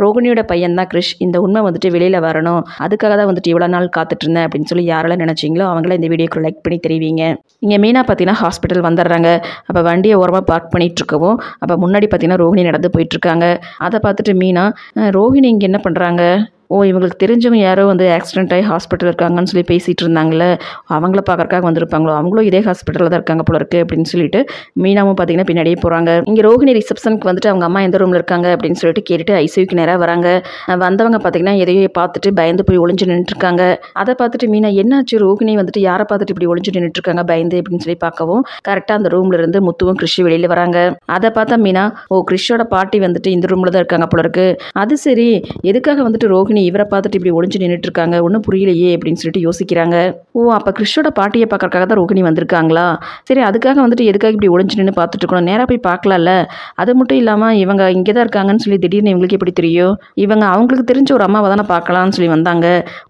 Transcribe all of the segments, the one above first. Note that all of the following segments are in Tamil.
ரோகிணியோட பையன் தான் கிரிஷ், இந்த உண்மை வந்துட்டு வெளியில் வரணும், அதுக்காக தான் வந்துட்டு இவ்வளோ நாள் காத்துட்டு இருந்தேன் அப்படின்னு சொல்லி யாரெல்லாம் நினச்சிங்களோ அவங்கள இந்த வீடியோக்கு லைக் பண்ணி தெரிவிங்க. இங்கே மீனா பார்த்தீங்கன்னா ஹாஸ்பிட்டல் வந்துடுறாங்க. அப்போ வண்டியை ஓரமாக பார்க் பண்ணிட்டு இருக்கவும் அப்போ முன்னாடி பார்த்தீங்கன்னா ரோஹிணி நடந்து போயிட்டுருக்காங்க. அதை பார்த்துட்டு மீனா, ரோஹிணி இங்கே என்ன பண்ணுறாங்க, இவங்களுக்கு தெரிஞ்சவங்க யாரோ வந்து ஆக்சிடென்ட் ஆகி ஹாஸ்பிட்டல் இருக்காங்கன்னு சொல்லி பேசிகிட்டு இருந்தாங்களே, அவங்கள பார்க்கறக்காக வந்திருப்பாங்களோ, அவங்களும் இதே ஹாஸ்பிட்டலில் தான் இருக்காங்க போல இருக்குது அப்படின்னு சொல்லிட்டு மீனாவும் பார்த்தீங்கன்னா பின்னாடியே போகிறாங்க. இங்கே ரோஹிணி ரிசப்ஷனுக்கு வந்துட்டு அவங்க அம்மா எந்த ரூமில் இருக்காங்க அப்படின்னு சொல்லிட்டு கேட்டுட்டு ஐசியூக்கு நேராக வராங்க. வந்தவங்க பார்த்தீங்கன்னா எதையோ பார்த்துட்டு பயந்து போய் ஒளிஞ்சு நின்றுட்டுருக்காங்க. அதை பார்த்துட்டு மீனா, என்னாச்சு ரோஹிணி வந்துட்டு யாரை பார்த்துட்டு இப்படி ஒளிஞ்சு நின்றுட்டுருக்காங்க பயந்து அப்படின்னு சொல்லி பார்க்கவும் கரெக்டாக அந்த ரூமில் இருந்து முத்துவும் கிறிஷ் வெளியில் வராங்க. அதை பார்த்தா மீனா, கிறிஷோட பாட்டி வந்துட்டு இந்த ரூமில் தான் இருக்காங்க போல இருக்கு. அது சரி, எதுக்காக வந்துட்டு ரோஹிணி இவரை பார்த்துட்டு இப்படி ஒளிஞ்சு நின்றுட்டு இருக்காங்க, ஒன்றும் புரியலையே அப்படின்னு சொல்லிட்டு யோசிக்கிறாங்க. அப்போ கிறிஷோட பாட்டியை பார்க்கறக்காக தான் ரோஹிணி வந்திருக்காங்களா, சரி அதுக்காக வந்துட்டு எதுக்காக இப்படி ஒளிஞ்சு நின்று பார்த்துட்டு இருக்கணும், நேராக போய் பார்க்கலாம்ல. அது மட்டும் இல்லாமல் இவங்க இங்கே தான் இருக்காங்கன்னு சொல்லி திடீர்னு இவங்களுக்கு எப்படி தெரியும், இவங்க அவங்களுக்கு தெரிஞ்ச ஒரு அம்மாவை தானே பார்க்கலான்னு சொல்லி வந்தாங்க,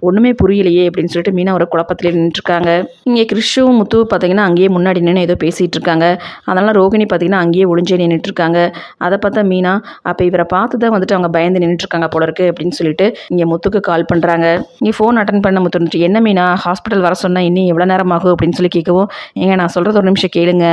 ஒன்றுமே புரியலையே அப்படின்னு சொல்லிட்டு மீனா ஒரு குழப்பத்தில் நின்றுட்டுருக்காங்க. இங்கே கிறிஷும் முத்து பார்த்தீங்கன்னா அங்கேயே முன்னாடி நின்று ஏதோ பேசிகிட்டு இருக்காங்க. அதனால் ரோஹிணி பார்த்தீங்கன்னா அங்கேயே ஒளிஞ்சே நின்றுட்டுருக்காங்க. அதை பார்த்தா மீனா, அப்போ இவரை பார்த்து தான் வந்துட்டு அவங்க பயந்து நின்றுட்டுருக்காங்க போல இருக்கு அப்படின்னு சொல்லிட்டு இங்கே முத்துக்கு கால் பண்ணுறாங்க. இங்கே ஃபோன் அட்டன் பண்ண முத்து வந்துட்டு, என்ன மீனா ஹாஸ்பிட்டல் வர சொன்னால் இன்னும் எவ்வளோ நேரம் ஆகும் அப்படின்னு சொல்லி கேட்கவும், ஏங்க நான் சொல்கிறது ஒரு நிமிஷம் கேளுங்க,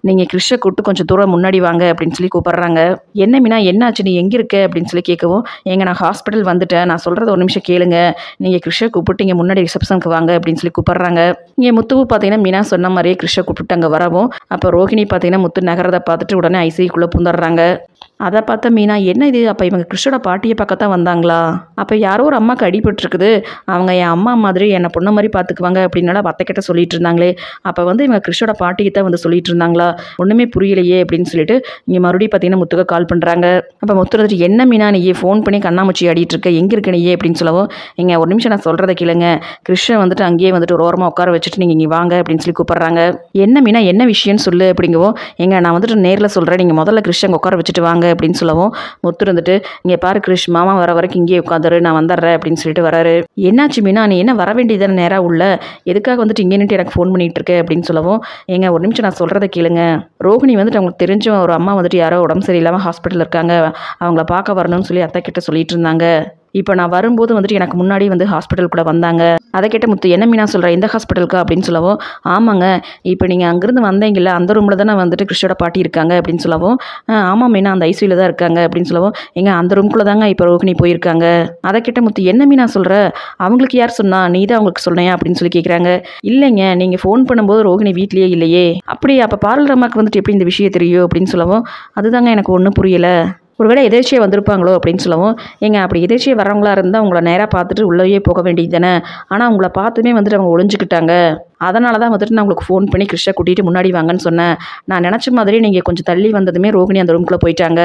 நீங்கள் கிறிஷை கூப்பிட்டு கொஞ்சம் தூரம் முன்னாடி வாங்க அப்படின்னு சொல்லி கூப்பிட்றாங்க. என்ன மீனா என்னாச்சு, நீ எங்கே இருக்க அப்படின்னு சொல்லி கேட்கவும், ஏங்க நான் ஹாஸ்பிட்டல் வந்துட்டேன், நான் சொல்கிறது ஒரு நிமிஷம் கேளுங்க, நீங்கள் கிறிஷை கூப்பிட்டு இங்கே முன்னாடி ரிசப்ஷனுக்கு வாங்க அப்படின்னு சொல்லி கூப்பிட்றாங்க. இங்கே முத்துவு பார்த்தீங்கன்னா மீனா சொன்ன மாதிரியே கிறிஷை கூப்பிட்டு அங்கே வரவும் அப்போ ரோஹிணி பார்த்தீங்கன்னா முத்து நகரத்தை பார்த்துட்டு உடனே ஐசிக்குள்ளே புந்துடுறாங்க. அதை பார்த்தா மீனா, என்ன இது, அப்போ இவங்க கிறிஷோட பாட்டியை பார்க்கத்தான் வந்தாங்களா, அப்போ யாரோ ஒரு அம்மாவுக்கு அடிபட்டுருக்குது, அவங்க என் அம்மா மாதிரி என்னை பொண்ணு மாதிரி பார்த்துக்குவாங்க அப்படின்னால அத்தைக்கிட்ட சொல்லிட்டு இருந்தாங்களே, அப்போ வந்து இவங்க கிறிஷோட பாட்டியை தான் வந்து சொல்லிட்டு இருந்தாங்களா, ஒன்றுமே புரியலையே அப்படின்னு சொல்லிட்டு இங்கே மறுபடியும் பார்த்தீங்கன்னா முத்துக்கு கால் பண்ணுறாங்க. அப்போ முத்து வந்துட்டு, என்ன மீனா நீ ஃபோன் பண்ணி கண்ணாமூச்சி ஆடிட்டு இருக்க, எங்கே இருக்க நீ அப்படின்னு சொல்லவும், எங்க ஒரு நிமிஷம் நான் சொல்கிறத கேளுங்க, கிறிஷை வந்துட்டு அங்கேயே வந்துட்டு ஒரு ஓரமாக உட்கார வச்சுட்டு நீங்கள் இங்கே வாங்க அப்படின்னு சொல்லி கூப்பிட்றாங்க. என்ன மீனா என்ன விஷயம்னு சொல்லு அப்படிங்கவும், எங்க நான் வந்துட்டு நேரில் சொல்கிறேன், நீங்கள் முதல்ல கிறிஷ் அங்கே உட்கார வச்சுட்டு வாங்க அப்படின்னு சொல்லவும் முத்து இருந்துட்டு, இங்கே பாரு கிறிஷ், மாமா வர வரைக்கும் இங்கேயே உட்காந்துரு, நான் வந்துடுறேன் அப்படின்னு சொல்லிட்டு வராரு. என்னாச்சு மீனா, நீ என்ன வர வேண்டியதான நேராக உள்ள, எதுக்காக வந்துட்டு இங்கே நின்று எனக்கு ஃபோன் பண்ணிட்டு இருக்க அப்படின்னு சொல்லவும், ஏங்க ஒரு நிமிஷம் நான் சொல்கிறத கேளுங்க, ரோஹிணி வந்துட்டு அவங்களுக்கு தெரிஞ்ச ஒரு அம்மா வந்துட்டு யாரோ உடம்பு சரியில்லாமல் ஹாஸ்பிட்டலில் இருக்காங்க, அவங்கள பார்க்க வரணும்னு சொல்லி அத்தை கிட்ட சொல்லிட்டு இருந்தாங்க, இப்போ நான் வரும்போது வந்துட்டு எனக்கு முன்னாடி வந்து ஹாஸ்பிட்டலுக்குள்ளே வந்தாங்க. அதை கேட்ட முத்து, என்ன மீனா சொல்கிறேன், இந்த ஹாஸ்பிட்டலுக்கு அப்படின்னு சொல்லவும், ஆமாங்க இப்போ நீங்கள் அங்கேருந்து வந்தீங்கல்ல அந்த ரூமில் தானே வந்துட்டு கிறிஷோட பாட்டி இருக்காங்க அப்படின்னு சொல்லவும், ஆமாம் மீனா அந்த ஐசியூவில் தான் இருக்காங்க அப்படின்னு சொல்லவும், எங்க அந்த ரூம்குள்ளே தாங்க இப்போ ரோஹிணி போயிருக்காங்க. அதை கேட்ட முத்து, என்ன மீனா சொல்கிற, அவங்களுக்கு யார் சொன்னா, நீ தான் அவங்களுக்கு சொன்னியா அப்படின்னு சொல்லி கேட்குறாங்க. இல்லைங்க நீங்கள் ஃபோன் பண்ணும்போது ரோஹிணி வீட்லேயே இல்லையே, அப்படி அப்போ பார்லர் அம்மாவுக்கு வந்துட்டு எப்படி இந்த விஷயம் தெரியும் அப்படின்னு சொல்லவும், அதுதாங்க எனக்கு ஒன்றும் புரியலை, ஒருவேளை எதிர்ச்சியாக வந்திருப்பாங்களோ அப்படின்னு சொல்லவும், ஏங்க அப்படி எதிர்ச்சியாக வரவங்களா இருந்தால் அவங்கள நேராக பார்த்துட்டு உள்ளேயே போக வேண்டியது தானே, ஆனால் அவங்கள பார்த்துமே வந்துட்டு அவங்க ஒளிஞ்சுக்கிட்டாங்க, அதனால தான் வந்துட்டு நான் உங்களுக்கு ஃபோன் பண்ணி கிறிஷை கூட்டிகிட்டு முன்னாடி வாங்கன்னு சொன்னேன், நான் நினச்ச மாதிரி நீங்கள் கொஞ்சம் தள்ளி வந்ததுமே ரோஹிணி அந்த ரூம்குள்ளே போயிட்டாங்க,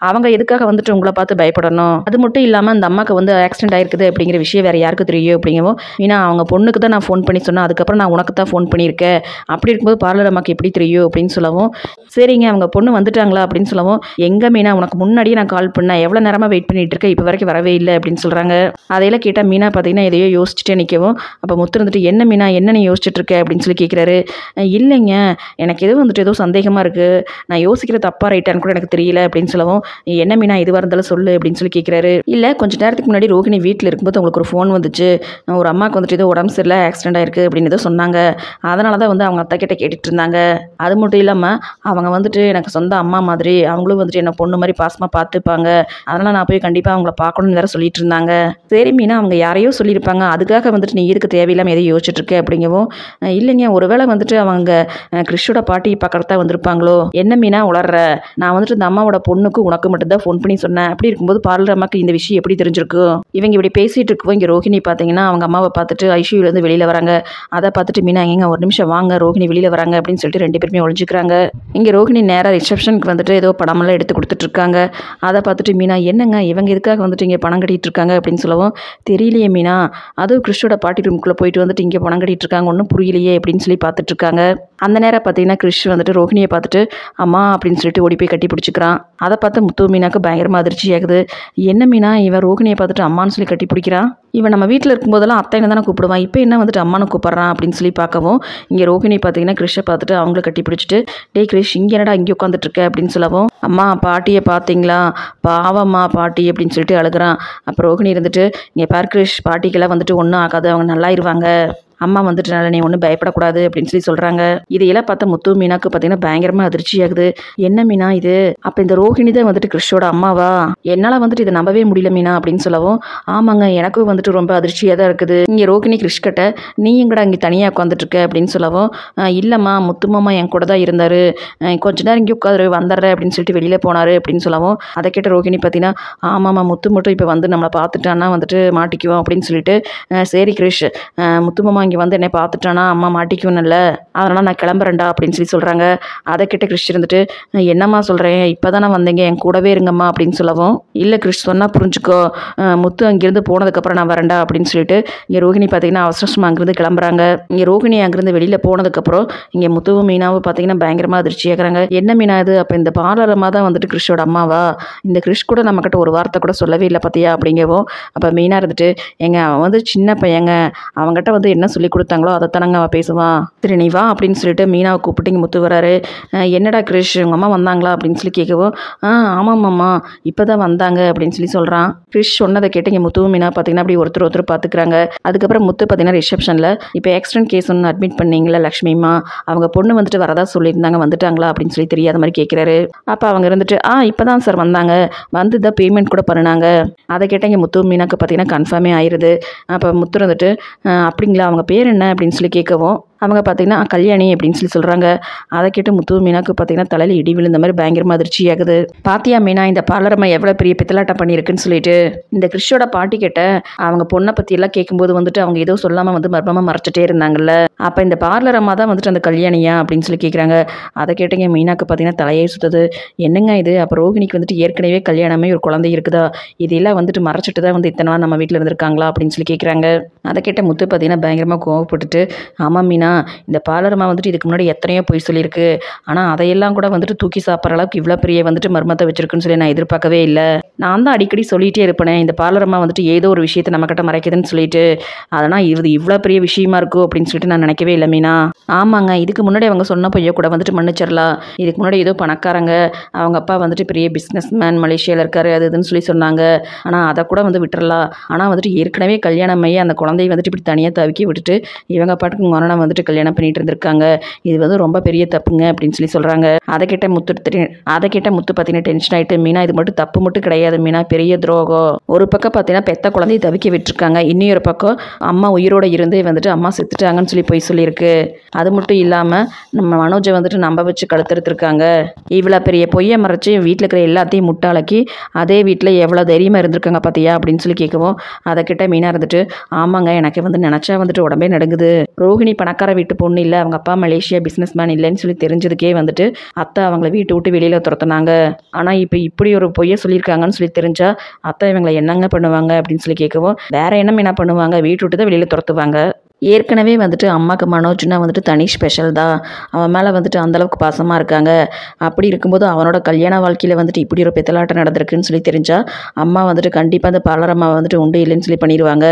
அவங்க எதுக்காக வந்துட்டு உங்களை பார்த்து பயப்படணும், அது மட்டும் இல்லாமல் அந்த அம்மாவுக்கு வந்து ஆக்சிடென்ட் ஆயிருக்குது அப்படிங்கிற விஷயம் வேறு யாருக்கு தெரியும் அப்படிங்கவும், ஏன்னா அவங்க பொண்ணுக்கு தான் நான் ஃபோன் பண்ணி சொன்னேன், அதுக்கப்புறம் நான் உனக்கு தான் ஃபோன் பண்ணியிருக்கேன், அப்படி இருக்கும்போது பார்லர் அம்மாவுக்கு எப்படி தெரியும் அப்படின்னு சொல்லவும், சரிங்க அவங்க பொண்ணு வந்துட்டாங்களா அப்படின்னு சொல்லவும், எங்கே மீனா உனக்கு முன்னாடியே நான் கால் பண்ணேன், எவ்வளோ நேரமாக வெயிட் பண்ணிட்டு இருக்கேன், இப்போ வரைக்கும் வரவே இல்லை அப்படின்னு சொல்கிறாங்க. அதையெல்லாம் கேட்டால் மீனா பார்த்தீங்கன்னா எதையோ யோசிச்சுட்டே நிற்கவும், அப்போ முத்து வந்துட்டு, என்ன மீனா என்ன நீ யோசிச்சுட்டு இருக்க அப்படின்னு சொல்லி கேட்குறாரு. இல்லைங்க எனக்கு எதுவும் வந்துட்டு ஏதோ சந்தேகமாக இருக்குது, நான் யோசிக்கிற தப்பாக ரைட்டான்னு கூட எனக்கு தெரியல அப்படின்னு சொல்லவும், என்ன மீனா எதுவாக இருந்தாலும் சொல்லு அப்படின்னு சொல்லி கேட்குறாரு. இல்லை கொஞ்சம் நேரத்துக்கு முன்னாடி ரோஹிணி வீட்டில் இருக்கும்போது உங்களுக்கு ஒரு ஃபோன் வந்துச்சு, ஒரு அம்மாவுக்கு வந்துட்டு ஏதோ உடம்பு சரியில்லை ஆக்சிடென்ட் ஆயிருக்கு அப்படின்னு ஏதோ சொன்னாங்க, அதனால தான் வந்து அவங்க அத்தை கிட்ட கேட்டுட்டு இருந்தாங்க, அது மட்டும் இல்லாமல் அவங்க வந்துட்டு எனக்கு சொந்த அம்மா மாதிரி, அவங்களும் வந்துட்டு என்ன பொண்ணு மாதிரி பாசமாக பார்த்துப்பாங்க, அதனால் நான் போய் கண்டிப்பாக அவங்கள பார்க்கணும்னு வேறு சொல்லிட்டு இருந்தாங்க. சரி மீனா அவங்க யாரையோ சொல்லியிருப்பாங்க, அதுக்காக வந்துட்டு நீ இதுக்கு தேவையில்லாமல் எதையும் யோசிச்சுட்டு இருக்க அப்படிங்கவும், இல்லைங்க ஒருவேளை வந்துட்டு அவங்க கிறிஷோட பாட்டி பார்க்கறதா வந்திருப்பாங்களோ, என்ன மீனா உளர்ற, நான் வந்துட்டு இந்த அம்மாவோட பொண்ணுக்கு உனக்கு மட்டும்தான் ஃபோன் பண்ணி சொன்னேன், அப்படி இருக்கும்போது பார்லர் அம்மாவுக்கு இந்த விஷயம் எப்படி தெரிஞ்சிருக்கும், இவங்க இப்படி பேசிகிட்டு இருக்கவும் இங்கே ரோஹிணி பார்த்தீங்கன்னா அவங்க அம்மாவை பார்த்துட்டு ஐசியூலேருந்து வெளியில் வராங்க. அதை பார்த்துட்டு மீனா, எங்க ஒரு நிமிஷம் வாங்க ரோஹிணி வெளியில் வராங்க அப்படின்னு சொல்லிட்டு ரெண்டு பேருமே ஒழிஞ்சிக்கிறாங்க. இங்கே ரோஹிணி நேராக ரிசப்ஷனுக்கு வந்துட்டு ஏதோ படமெல்லாம் எடுத்து கொடுத்துட்ருக்காங்க. அதை பார்த்துட்டு மீனா, என்னங்க இவங்க எதுக்காக வந்துட்டு இங்கே பணம் கட்டிகிட்டு இருக்காங்க அப்படின்னு சொல்லவும், தெரியலையே மீனா, அதுவும் கிறிஷோட பாட்டி ரூமுக்குள்ளே போயிட்டு வந்துட்டு இங்கே பணம் கட்டிகிட்டு இருக்காங்க, ஒன்றும் ஒன்றும் புரியலையே அப்படின்னு சொல்லி பார்த்துட்டு இருக்காங்க. அந்த நேரம் பார்த்தீங்கன்னா கிறிஷ் வந்துட்டு ரோஹிணியை பார்த்துட்டு அம்மா அப்படின்னு சொல்லிட்டு ஓடி போய் கட்டி பிடிச்சிக்கிறான். அதை பார்த்து முத்து மீனாக்கு பயங்கரமாக அதிர்ச்சி ஆகுது. என்ன மீனா இவன் ரோஹிணியை பார்த்துட்டு அம்மான்னு சொல்லி கட்டி பிடிக்கிறான், இவன் நம்ம வீட்டில் இருக்கும்போதெல்லாம் அத்தைன்னு தானே கூப்பிடுவான், இப்போ என்ன வந்துட்டு அம்மானு கூப்பிட்றான் அப்படின்னு சொல்லி பார்க்கவும் இங்கே ரோஹிணி பார்த்தீங்கன்னா கிறிஷை பார்த்துட்டு அவங்கள கட்டி பிடிச்சிட்டு டே கிறிஷ் இங்கே என்னடா இங்கே உட்காந்துட்டு இருக்க அப்படின்னு சொல்லவும் அம்மா பாட்டியை பார்த்தீங்களா பாவம்மா பாட்டி அப்படின்னு சொல்லிட்டு அழுகிறான். அப்போ ரோஹிணி இருந்துட்டு இங்கே பார் கிறிஷ் பாட்டிக்கெல்லாம் வந்துட்டு ஒன்றும் ஆகாது, அவங்க நல்லாயிருவாங்க, அம்மா வந்துட்டு நல்ல நீ ஒன்றும் பயப்படக்கூடாது அப்படின்னு சொல்லி சொல்கிறாங்க. இதையெல்லாம் பார்த்தா முத்து மீனாக்கு பார்த்தீங்கன்னா பயங்கரமாக அதிர்ச்சி ஆகுது. என்ன மீனா இது, அப்போ இந்த ரோஹிணி தான் வந்துட்டு கிறிஷோட அம்மாவா, என்னால் வந்துட்டு இதை நம்பவே முடியல மீனா அப்படின்னு சொல்லவும் ஆமாங்க எனக்கும் வந்துட்டு ரொம்ப அதிர்ச்சியாக தான் இருக்குது. இங்கே ரோஹிணி கிறிஷ் கிட்ட நீ எங்கடா இங்கே தனியாக உட்காந்துட்டு இருக்க அப்படின்னு சொல்லவும் இல்லைம்மா முத்துமாமா என் கூட தான் இருந்தார், கொஞ்ச நேரம் இங்கே உட்காரு வந்துடுறேன் அப்படின்னு சொல்லிட்டு வெளியில் போனார் அப்படின்னு சொல்லவும் அதை கேட்ட ரோஹிணி பார்த்தீங்கன்னா ஆமாம்மா முத்து மட்டும் இப்போ வந்து நம்மளை பார்த்துட்டான்னா வந்துட்டு மாட்டிக்குவோம் அப்படின்னு சொல்லிட்டு சரி கிறிஷ் முத்துமாமா இங்கே வந்து என்னை பார்த்துட்டானா அம்மா மாட்டிக்குவேன்ல, அதனால் நான் கிளம்புறேன்டா அப்படின்னு சொல்லி சொல்கிறாங்க. அதை கிட்ட கிறிஷ் இருந்துட்டு என்னம்மா சொல்கிறேன் இப்போ தானே வந்தீங்க என் கூடவே இருங்கம்மா அப்படின்னு சொல்லவும் இல்லை கிறிஷ் சொன்னால் புரிஞ்சுக்கோ, முத்து அங்கேருந்து போனதுக்கப்புறம் நான் வரேன்டா அப்படின்னு சொல்லிட்டு இங்கே ரோஹிணி பார்த்தீங்கன்னா அவசரமாக அங்கேருந்து கிளம்புறாங்க. இங்கே ரோஹிணி அங்கேருந்து வெளியில் போனதுக்கப்புறம் இங்கே முத்துவும் மீனாவும் பார்த்தீங்கன்னா பயங்கரமாக அதிர்ச்சியாகிறாங்க. என்ன மீனா இது, அப்போ இந்த பார்லரமாக தான் வந்துட்டு கிறிஷோட அம்மாவா, இந்த கிறிஷ் கூட நம்மக்கிட்ட ஒரு வார்த்தை கூட சொல்லவே இல்லை பார்த்தியா அப்படிங்கவும் அப்போ மீனா இருந்துட்டு எங்க அவன் வந்து சின்ன பையங்க, அவங்ககிட்ட வந்து என்ன சொல்லி கொடுத்தாங்களோ அதை தானங்க அவன் பேசுவான், சரி நீ வா அப்படின்னு சொல்லிட்டு மீனாவை கூப்பிட்டு இங்கே முத்து வராரு. என்னடா கிறிஷ் உங்கள் அம்மா வந்தாங்களா அப்படின்னு சொல்லி கேட்கவும் ஆமாம்மாம்மா இப்போ தான் வந்தாங்க அப்படின்னு சொல்லி சொல்கிறான். கிறிஷ் சொன்னதை கேட்டு இங்கே முத்துவும் மீனா பார்த்தீங்கன்னா அப்படி ஒருத்தர் பார்த்துக்கிறாங்க. அதுக்கப்புறம் முத்து பார்த்தீங்கன்னா ரிசப்ஷனில் இப்போ ஆக்சிடென்ட் கேஸ் ஒன்று அட்மிட் பண்ணீங்களா லக்ஷ்மிமா, அவங்க பொண்ணு வந்துட்டு வரதா சொல்லியிருந்தாங்க வந்துட்டாங்களா அப்படின்னு சொல்லி தெரியாத மாதிரி கேட்குறாரு. அப்போ அவங்க இருந்துட்டு இப்போ தான் சார் வந்தாங்க, வந்து தான் பேமெண்ட் கூட பண்ணினாங்க. அதை கேட்டால் இங்கே முத்து மீனாக்கு பார்த்தீங்கன்னா கன்ஃபார்மே ஆயிடுது. அப்போ முத்து இருந்துட்டு அப்படிங்களா அவங்க பேர் என்ன அப்படின்னு சொல்லி கேட்கவும் அவங்க பார்த்தீங்கன்னா கல்யாணி அப்படின்னு சொல்லி சொல்கிறாங்க. அதை கேட்டு முத்து மீனாக்கு பார்த்தீங்கன்னா தலையில் இடி விழுந்த மாதிரி பயங்கரமாக அதிர்ச்சி ஆகுது. பாத்தியா மீனா இந்த பார்லரம்மா எவ்வளோ பெரிய பித்தலாட்டம் பண்ணியிருக்குன்னு சொல்லிட்டு இந்த கிறிஷோட பாட்டி கிட்ட அவங்க பொண்ணை பற்றி எல்லாம் கேட்கும்போது வந்துட்டு அவங்க ஏதோ சொல்லாமல் வந்து மர்மமாக மறைச்சிட்டே இருந்தாங்கல்ல, அப்போ இந்த பார்லரம்மா தான் வந்துட்டு அந்த கல்யாணியா அப்படின்னு சொல்லி கேட்குறாங்க. அதை கேட்டீங்க மீனாக்கு பார்த்தீங்கன்னா தலையே சுற்றுது. என்னங்க இது, அப்போ ரோஹிணிக்கு வந்துட்டு ஏற்கனவே கல்யாணமே ஒரு குழந்தை இருக்குதா, இதெல்லாம் வந்துட்டு மறைச்சிட்டு தான் வந்து இத்தனை நாள் நம்ம வீட்டில் இருந்திருக்காங்களா அப்படின்னு சொல்லி கேட்குறாங்க. அதை கேட்ட முத்து பார்த்தீங்கன்னா பயங்கரமாக கோவப்பட்டுட்டு ஆமாம் மீனா இந்த பார்லரம்மா வந்துட்டு இதுக்கு முன்னாடி எத்தனையோ பொய் சொல்லியிருக்கு, ஆனால் அதையெல்லாம் கூட வந்துட்டு தூக்கி சாப்பிட்ற அளவுக்கு இவ்வளோ பெரிய வந்துட்டு மர்மத்தை வச்சிருக்குன்னு சொல்லி நான் எதிர்பார்க்கவே இல்லை. நான் தான் அடிக்கடி சொல்லிகிட்டே இருப்பேன் இந்த பார்லரம்மா வந்துட்டு ஏதோ ஒரு விஷயத்தை நம்மக்கிட்ட மறைக்குதுன்னு சொல்லிட்டு, அதனால் இது இவ்வளோ பெரிய விஷயமா இருக்கும் அப்படின்னு சொல்லிட்டு நான் நினைக்கவே இல்லை மீனா. ஆமாங்க இதுக்கு முன்னாடி அவங்க சொன்ன பொய்யை கூட வந்துட்டு மன்னிச்சிடலாம், இதுக்கு முன்னாடி ஏதோ பணக்காரங்க அவங்க அப்பா வந்துட்டு பெரிய பிஸ்னஸ் மேன் மலேசியாவில் இருக்காரு அது இதுன்னு சொல்லி சொன்னாங்க, ஆனால் அதை கூட வந்து விட்டுறலாம், ஆனால் வந்துட்டு ஏற்கனவே கல்யாணம் ஆகி அந்த குழந்தைய வந்துட்டு இப்படி தனியாக தவிக்கி விட்டுட்டு இவங்க பாட்டுக்கு மரணம் வந்துட்டு கல்யாணம் பண்ணிட்டு இருந்திருக்காங்க, இது வந்து ரொம்ப பெரிய தப்புங்க அப்படின்னு சொல்லி சொல்கிறாங்க. அதை கேட்ட முத்து பார்த்தீங்கன்னா டென்ஷன் ஆகிட்டு மீனா இது மட்டும் தப்பு மட்டும் கிடையாது மீனா, பெரிய துரோகம். ஒரு பக்கம் பார்த்தீங்கன்னா பெத்த குழந்தைய தவிக்க விட்டுருக்காங்க, இன்னொரு பக்கம் அம்மா உயிரோட இருந்தே வந்துட்டு அம்மா செத்துட்டாங்கன்னு சொல்லி போய் சொல்லியிருக்கு. அது மட்டும் இல்லாமல் நம்ம மனோஜை வந்துட்டு நம்ப வச்சு கழுத்தெடுத்துருக்காங்க. இவ்வளோ பெரிய பொய்யை மறைச்சி வீட்டில் இருக்கிற எல்லாத்தையும் முட்டாளக்கி அதே வீட்டில் எவ்வளோ தைரியமாக இருந்திருக்காங்க பார்த்தியா அப்படின்னு சொல்லி கேட்கவும் அதை கிட்ட மீனா இருந்துட்டு ஆமாங்க எனக்கு வந்து நினச்சா வந்துட்டு உடம்பே நடுங்குது, ரோஹிணி பணக்கார வீட்டு பொண்ணு இல்லை, அவங்க அப்பா மலேசியா பிஸ்னஸ் மேன் இல்லைன்னு சொல்லி தெரிஞ்சதுக்கே வந்துட்டு அத்தை அவங்கள வீட்டை விட்டு வெளியில் துரத்துனாங்க, ஆனால் இப்போ இப்படி ஒரு பொய்யை சொல்லியிருக்காங்கன்னு சொல்லி தெரிஞ்சா அத்தை இவங்களை என்னங்க பண்ணுவாங்க அப்படின்னு சொல்லி கேட்கவும் வேற என்ன பண்ணுவாங்க, வீட்டு விட்டு தான் வெளியில் துரத்துவாங்க. ஏற்கனவே வந்துட்டு அம்மாவுக்கு மனோஜ்னா வந்துட்டு தனி ஸ்பெஷல் தான், அவன் மேலே வந்துட்டு அந்தளவுக்கு பாசமாக இருக்காங்க. அப்படி இருக்கும்போது அவனோட கல்யாண வாழ்க்கையில் வந்துட்டு இப்படி ஒரு பித்தலாட்டம் நடந்திருக்குன்னு சொல்லி தெரிஞ்சால் அம்மா வந்துட்டு கண்டிப்பாக அந்த பார்லர் அம்மா வந்துட்டு உண்டு இல்லைன்னு சொல்லி பண்ணிடுவாங்க.